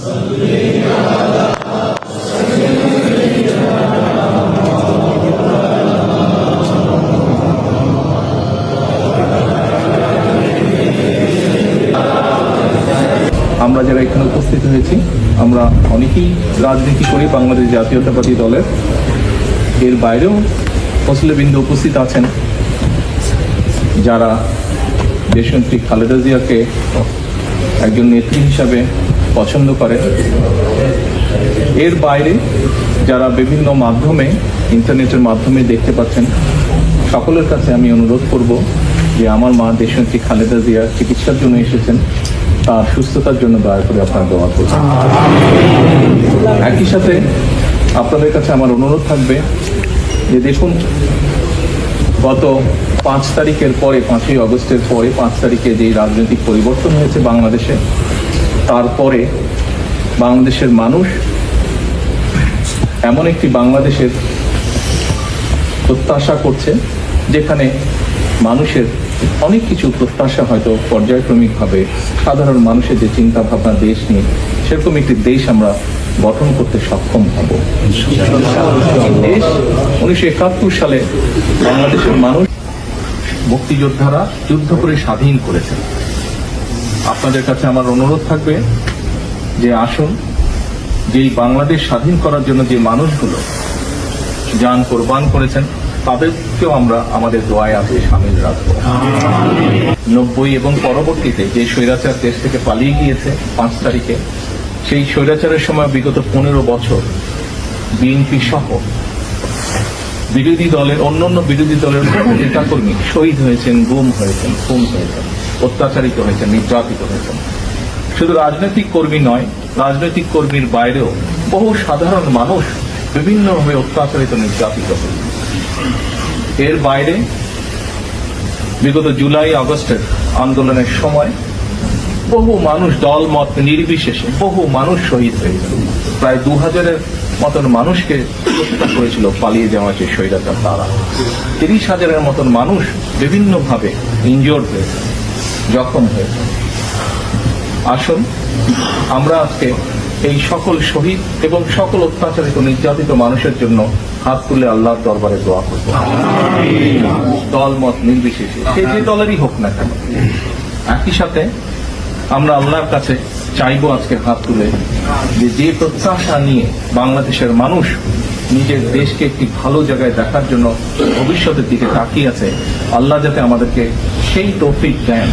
আমরা যারা এখানে উপস্থিত হয়েছি, আমরা অনেকেই রাজনীতি করি বাংলাদেশ জাতীয়তাবাদী দলের। এর বাইরেও ফসলেবৃন্দ উপস্থিত আছেন যারা দেশনেত্রী খালেদা জিয়াকে একজন নেত্রী হিসাবে পছন্দ করে। এর বাইরে যারা বিভিন্ন মাধ্যমে, ইন্টারনেটের মাধ্যমে দেখতে পাচ্ছেন, সকলের কাছে আমি অনুরোধ করব যে আমার মা দেশনেত্রী খালেদা জিয়া চিকিৎসার জন্য এসেছেন, তার সুস্থতার জন্য দয়া করে আপনারা দোয়া করবেন। একই সাথে আপনাদের কাছে আমার অনুরোধ থাকবে যে দেখুন, গত 5 তারিখের পরে, 5ই আগস্টের পরে 5 তারিখে যেই রাজনৈতিক পরিবর্তন হয়েছে বাংলাদেশে, তারপরে বাংলাদেশের মানুষ এমন একটি বাংলাদেশের প্রত্যাশা করছে যেখানে মানুষের অনেক কিছু প্রত্যাশা হয়তো পর্যায়ক্রমিকভাবে সাধারণ মানুষের যে চিন্তা ভাবনা দেশ নিয়ে, সেরকম একটি দেশ আমরা গঠন করতে সক্ষম হব। দেশ 1971 সালে বাংলাদেশের মানুষ, মুক্তিযোদ্ধারা যুদ্ধ করে স্বাধীন করেছেন। আপনাদের কাছে আমার অনুরোধ থাকবে যে আসুন, যেই বাংলাদেশ স্বাধীন করার জন্য যে মানুষগুলো জান কোরবান করেছেন, তাদেরকেও আমরা আমাদের দোয়ায় আজকে সামিল রাখব। 90 এবং পরবর্তীতে যে স্বৈরাচার দেশ থেকে পালিয়ে গিয়েছে 5 তারিখে, সেই স্বৈরাচারের সময় বিগত 15 বছর বিএনপি সহ বিরোধী দলের, অন্যান্য বিরোধী দলের বহু নেতাকর্মী শহীদ হয়েছেন, গুম হয়েছেন, খুন হয়েছেন, অত্যাচারিত হয়েছেন, নির্যাতিত হয়েছেন। শুধু রাজনৈতিক কর্মী নয়, রাজনৈতিক কর্মীর বাইরেও বহু সাধারণ মানুষ বিভিন্নভাবে অত্যাচারিত, নির্যাতিত হয়েছে। এর বাইরে বিগত জুলাই আগস্টের আন্দোলনের সময় বহু মানুষ, দল মত নির্বিশেষে বহু মানুষ শহীদ হয়েছে। প্রায় 2000-এর মতন মানুষকে হত্যা করেছিল পালিয়ে যাওয়া যে স্বৈরাচার তারা। 30,000-এর মতন মানুষ বিভিন্নভাবে ইনজোর্ড হয়েছে, জখম হয়েছে। আসুন আমরা আজকে এই সকল শহীদ এবং সকল অত্যাচারিত, নির্যাতিত মানুষের জন্য হাত তুলে আল্লাহর দরবারে দোয়া করব, দল মত নির্বিশেষে, সে যে দলেরই হোক না কেন। একই সাথে আমরা আল্লাহর কাছে চাইবো আজকে হাত তুলে যে প্রত্যাশা নিয়ে বাংলাদেশের মানুষ নিজের দেশকে একটি ভালো জায়গায় দেখার জন্য ভবিষ্যতের দিকে তাকিয়ে আছে, আল্লাহ যাতে আমাদেরকে সেই তৌফিক দেন।